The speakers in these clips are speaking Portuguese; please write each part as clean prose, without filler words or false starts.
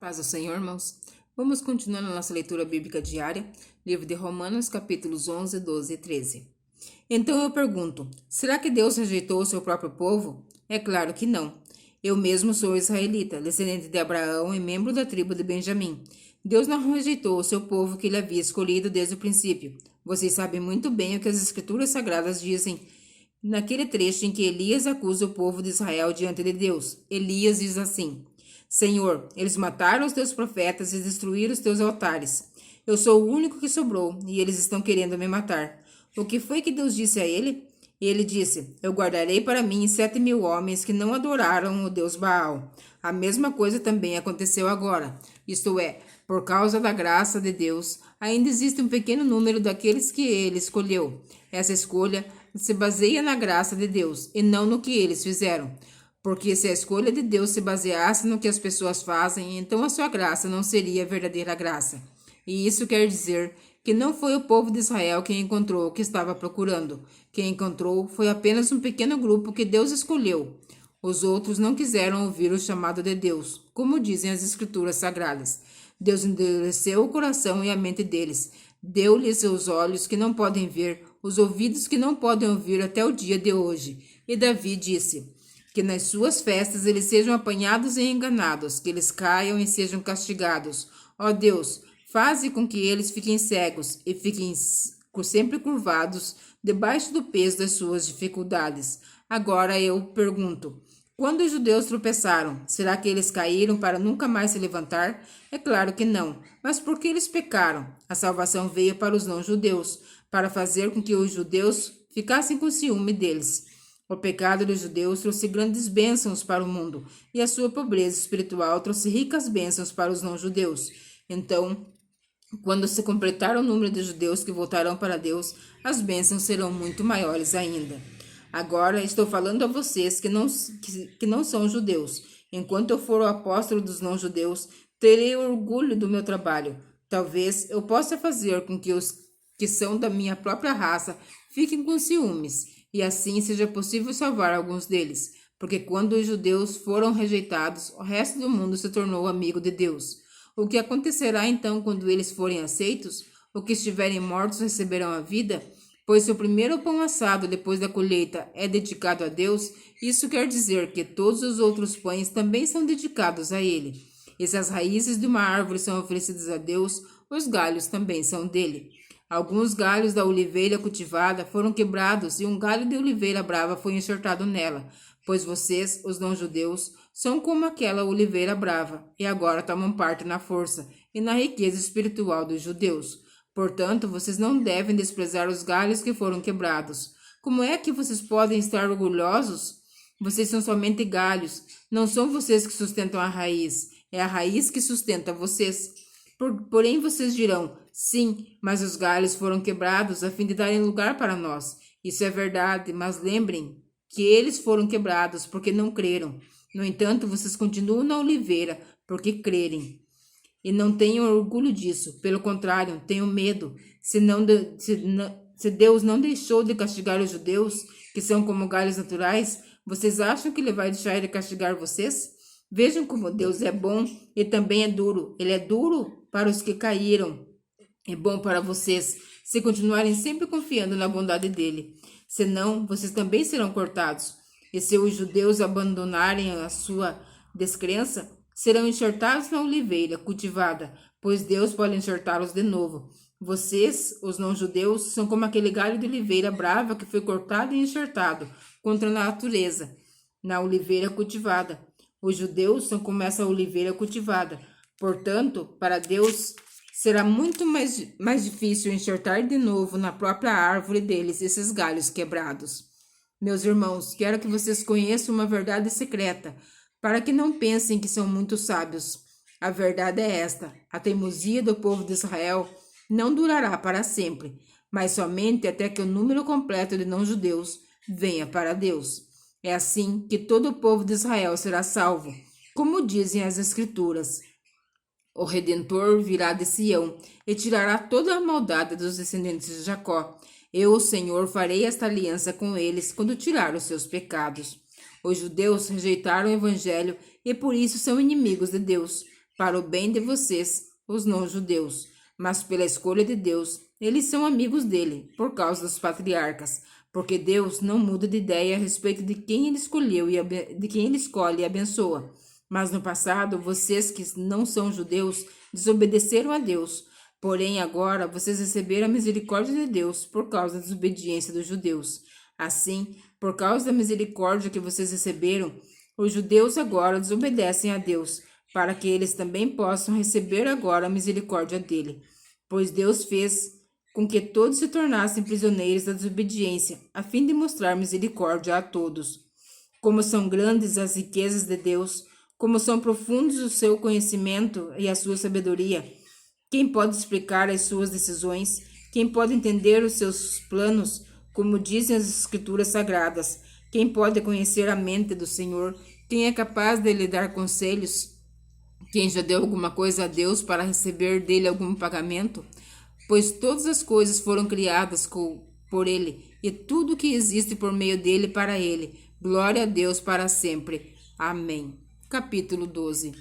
Paz ao Senhor, irmãos. Vamos continuar na nossa leitura bíblica diária, livro de Romanos, capítulos 11, 12 e 13. Então eu pergunto, será que Deus rejeitou o seu próprio povo? É claro que não. Eu mesmo sou israelita, descendente de Abraão e membro da tribo de Benjamim. Deus não rejeitou o seu povo que ele havia escolhido desde o princípio. Vocês sabem muito bem o que as escrituras sagradas dizem. Naquele trecho em que Elias acusa o povo de Israel diante de Deus, Elias diz assim: Senhor, eles mataram os teus profetas e destruíram os teus altares. Eu sou o único que sobrou e eles estão querendo me matar. O que foi que Deus disse a ele? E ele disse: Eu guardarei para mim 7.000 homens que não adoraram o Deus Baal. A mesma coisa também aconteceu agora. Isto é, por causa da graça de Deus, ainda existe um pequeno número daqueles que ele escolheu. Essa escolha se baseia na graça de Deus e não no que eles fizeram. Porque se a escolha de Deus se baseasse no que as pessoas fazem, então a sua graça não seria verdadeira graça. E isso quer dizer que não foi o povo de Israel quem encontrou o que estava procurando. Quem encontrou foi apenas um pequeno grupo que Deus escolheu. Os outros não quiseram ouvir o chamado de Deus, como dizem as Escrituras Sagradas. Deus endureceu o coração e a mente deles. Deu-lhes os olhos que não podem ver, os ouvidos que não podem ouvir até o dia de hoje. E Davi disse: Que nas suas festas eles sejam apanhados e enganados, que eles caiam e sejam castigados. Ó Deus, faze com que eles fiquem cegos e fiquem sempre curvados debaixo do peso das suas dificuldades. Agora eu pergunto: quando os judeus tropeçaram, será que eles caíram para nunca mais se levantar? É claro que não. Mas por que eles pecaram? A salvação veio para os não-judeus, para fazer com que os judeus ficassem com ciúme deles. O pecado dos judeus trouxe grandes bênçãos para o mundo, e a sua pobreza espiritual trouxe ricas bênçãos para os não-judeus. Então, quando se completar o número de judeus que voltarão para Deus, as bênçãos serão muito maiores ainda. Agora estou falando a vocês que não são judeus. Enquanto eu for o apóstolo dos não-judeus, terei orgulho do meu trabalho. Talvez eu possa fazer com que os que são da minha própria raça fiquem com ciúmes, e assim seja possível salvar alguns deles. Porque quando os judeus foram rejeitados, o resto do mundo se tornou amigo de Deus. O que acontecerá então quando eles forem aceitos? Os que estiverem mortos receberão a vida? Pois se o primeiro pão assado depois da colheita é dedicado a Deus, isso quer dizer que todos os outros pães também são dedicados a Ele. E se as raízes de uma árvore são oferecidas a Deus, os galhos também são dele. Alguns galhos da oliveira cultivada foram quebrados e um galho de oliveira brava foi enxertado nela, pois vocês, os não-judeus, são como aquela oliveira brava e agora tomam parte na força e na riqueza espiritual dos judeus. Portanto, vocês não devem desprezar os galhos que foram quebrados. Como é que vocês podem estar orgulhosos? Vocês são somente galhos. Não são vocês que sustentam a raiz. É a raiz que sustenta vocês. Porém, vocês dirão: sim, mas os galhos foram quebrados a fim de darem lugar para nós. Isso é verdade, mas lembrem que eles foram quebrados porque não creram. No entanto, vocês continuam na oliveira porque crerem. E não tenham orgulho disso. Pelo contrário, tenham medo. Se Deus não deixou de castigar os judeus, que são como galhos naturais, vocês acham que ele vai deixar de castigar vocês? Vejam como Deus é bom e também é duro. Ele é duro para os que caíram. É bom para vocês, se continuarem sempre confiando na bondade dele. Senão, vocês também serão cortados. E se os judeus abandonarem a sua descrença, serão enxertados na oliveira cultivada, pois Deus pode enxertá-los de novo. Vocês, os não-judeus, são como aquele galho de oliveira brava que foi cortado e enxertado contra a natureza, na oliveira cultivada. Os judeus são como essa oliveira cultivada. Portanto, para Deus será muito mais difícil enxertar de novo na própria árvore deles esses galhos quebrados. Meus irmãos, quero que vocês conheçam uma verdade secreta, para que não pensem que são muito sábios. A verdade é esta: a teimosia do povo de Israel não durará para sempre, mas somente até que o número completo de não-judeus venha para Deus. É assim que todo o povo de Israel será salvo, como dizem as Escrituras. O Redentor virá de Sião e tirará toda a maldade dos descendentes de Jacó. Eu, o Senhor, farei esta aliança com eles quando tirar os seus pecados. Os judeus rejeitaram o evangelho e por isso são inimigos de Deus. para o bem de vocês, os não-judeus. Mas pela escolha de Deus, eles são amigos dele, por causa dos patriarcas, porque Deus não muda de ideia a respeito de quem ele escolheu e de quem ele escolhe e abençoa. Mas no passado, vocês que não são judeus desobedeceram a Deus. Porém, agora vocês receberam a misericórdia de Deus por causa da desobediência dos judeus. Assim, por causa da misericórdia que vocês receberam, os judeus agora desobedecem a Deus, para que eles também possam receber agora a misericórdia dele. Pois Deus fez com que todos se tornassem prisioneiros da desobediência, a fim de mostrar misericórdia a todos. Como são grandes as riquezas de Deus, como são profundos o seu conhecimento e a sua sabedoria. Quem pode explicar as suas decisões? Quem pode entender os seus planos, como dizem as Escrituras Sagradas? Quem pode conhecer a mente do Senhor? Quem é capaz de lhe dar conselhos? Quem já deu alguma coisa a Deus para receber dele algum pagamento? Pois todas as coisas foram criadas por ele, e tudo que existe por meio dele para ele. Glória a Deus para sempre. Amém. Capítulo 12.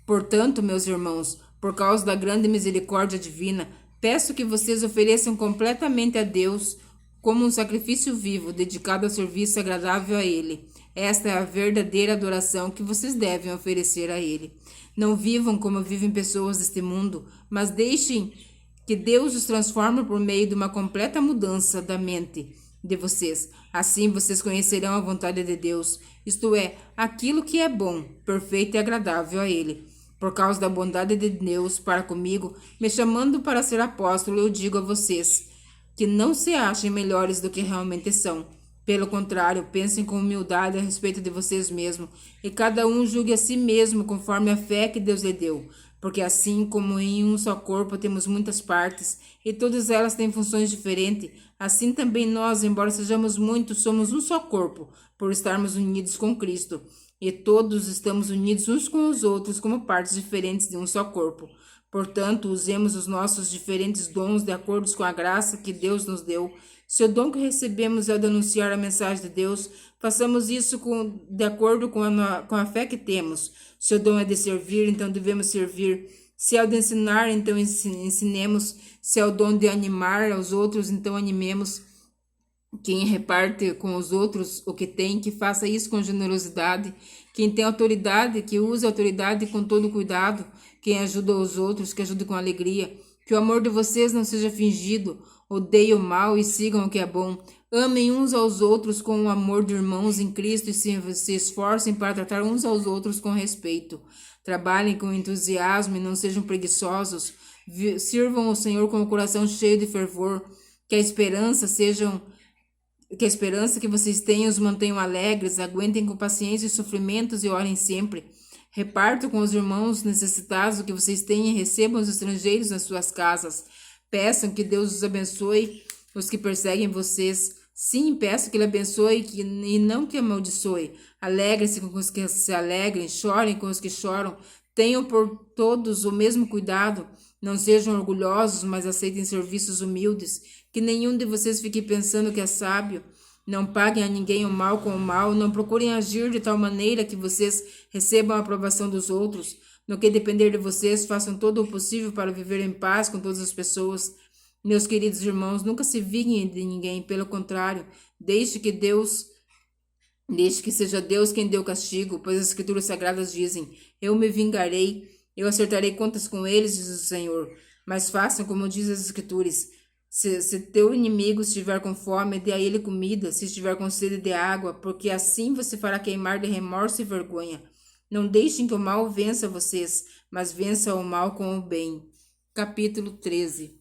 Portanto, meus irmãos, por causa da grande misericórdia divina, peço que vocês ofereçam completamente a Deus como um sacrifício vivo, dedicado ao serviço agradável a Ele. Esta é a verdadeira adoração que vocês devem oferecer a Ele. Não vivam como vivem pessoas deste mundo, mas deixem que Deus os transforme por meio de uma completa mudança da mente de vocês. Assim vocês conhecerão a vontade de Deus, isto é, aquilo que é bom, perfeito e agradável a Ele. Por causa da bondade de Deus para comigo, me chamando para ser apóstolo, eu digo a vocês que não se achem melhores do que realmente são. Pelo contrário, pensem com humildade a respeito de vocês mesmos, e cada um julgue a si mesmo conforme a fé que Deus lhe deu. Porque assim como em um só corpo temos muitas partes, e todas elas têm funções diferentes, assim também nós, embora sejamos muitos, somos um só corpo, por estarmos unidos com Cristo. E todos estamos unidos uns com os outros como partes diferentes de um só corpo. Portanto, usemos os nossos diferentes dons de acordo com a graça que Deus nos deu. Se o dom que recebemos é o de anunciar a mensagem de Deus, façamos isso de acordo com a fé que temos. Se o dom é de servir, então devemos servir. Se é o de ensinar, então ensinemos. Se é o dom de animar aos outros, então animemos. Quem reparte com os outros o que tem, que faça isso com generosidade. Quem tem autoridade, que use a autoridade com todo cuidado. Quem ajuda os outros, que ajude com alegria. Que o amor de vocês não seja fingido. Odeiem o mal e sigam o que é bom. Amem uns aos outros com o amor de irmãos em Cristo e se esforcem para tratar uns aos outros com respeito. Trabalhem com entusiasmo e não sejam preguiçosos. Sirvam o Senhor com o coração cheio de fervor. Que a esperança que vocês tenham os mantenham alegres, aguentem com paciência os sofrimentos e orem sempre. Repartam com os irmãos necessitados o que vocês têm e recebam os estrangeiros nas suas casas. Peçam que Deus os abençoe os que perseguem vocês. Sim, peço que Ele abençoe e não que amaldiçoe. Alegrem-se com os que se alegrem, chorem com os que choram. Tenham por todos o mesmo cuidado. Não sejam orgulhosos, mas aceitem serviços humildes. Que nenhum de vocês fique pensando que é sábio. Não paguem a ninguém o mal com o mal. Não procurem agir de tal maneira que vocês recebam a aprovação dos outros. No que depender de vocês, façam todo o possível para viver em paz com todas as pessoas. Meus queridos irmãos, nunca se vinguem de ninguém. Pelo contrário, deixe que seja Deus quem dê o castigo, pois as Escrituras Sagradas dizem: eu me vingarei, eu acertarei contas com eles, diz o Senhor. Mas façam como diz as Escrituras. Se teu inimigo estiver com fome, dê a ele comida, se estiver com sede de água, porque assim você fará queimar de remorso e vergonha. Não deixem que o mal vença vocês, mas vença o mal com o bem. Capítulo 13.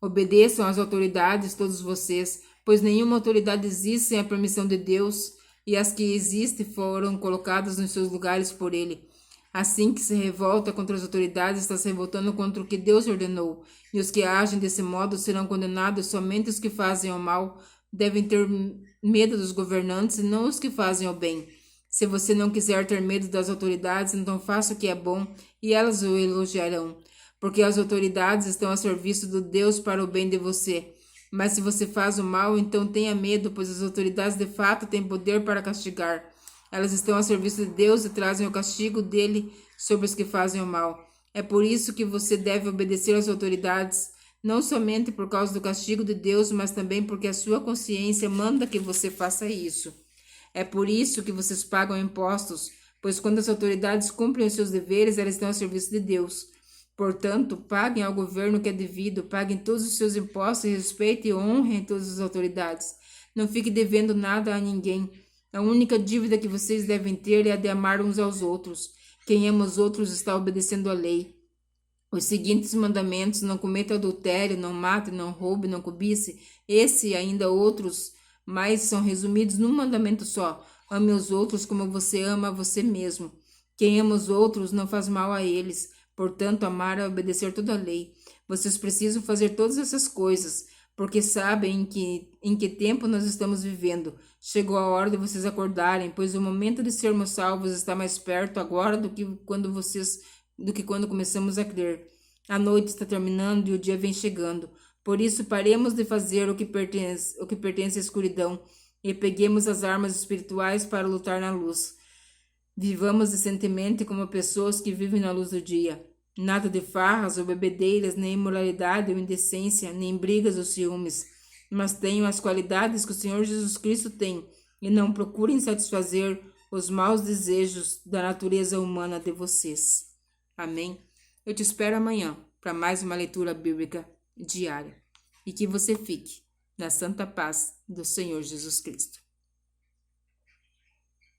Obedeçam às autoridades, todos vocês, pois nenhuma autoridade existe sem a permissão de Deus, e as que existem foram colocadas nos seus lugares por Ele. Assim que se revolta contra as autoridades, está se revoltando contra o que Deus ordenou, e os que agem desse modo serão condenados. Somente os que fazem o mal devem ter medo dos governantes, e não os que fazem o bem. Se você não quiser ter medo das autoridades, então faça o que é bom, e elas o elogiarão, porque as autoridades estão a serviço do Deus para o bem de você. Mas se você faz o mal, então tenha medo, pois as autoridades de fato têm poder para castigar. Elas estão a serviço de Deus e trazem o castigo dele sobre os que fazem o mal. É por isso que você deve obedecer às autoridades, não somente por causa do castigo de Deus, mas também porque a sua consciência manda que você faça isso. É por isso que vocês pagam impostos, pois quando as autoridades cumprem os seus deveres, elas estão a serviço de Deus. Portanto, paguem ao governo o que é devido, paguem todos os seus impostos e respeitem e honrem todas as autoridades. Não fique devendo nada a ninguém. A única dívida que vocês devem ter é a de amar uns aos outros. Quem ama os outros está obedecendo à lei. Os seguintes mandamentos: não cometa adultério, não mate, não roube, não cobice. Esse e ainda outros mais são resumidos num mandamento só: ame os outros como você ama a você mesmo. Quem ama os outros não faz mal a eles. Portanto, amar é obedecer toda a lei. Vocês precisam fazer todas essas coisas, porque sabem em que tempo nós estamos vivendo. Chegou a hora de vocês acordarem, pois o momento de sermos salvos está mais perto agora do que quando começamos a crer. A noite está terminando e o dia vem chegando. Por isso, paremos de fazer o que pertence à escuridão e peguemos as armas espirituais para lutar na luz. Vivamos decentemente como pessoas que vivem na luz do dia. Nada de farras ou bebedeiras, nem imoralidade ou indecência, nem brigas ou ciúmes. Mas tenham as qualidades que o Senhor Jesus Cristo tem e não procurem satisfazer os maus desejos da natureza humana de vocês. Amém? Eu te espero amanhã para mais uma leitura bíblica diária. E que você fique na santa paz do Senhor Jesus Cristo.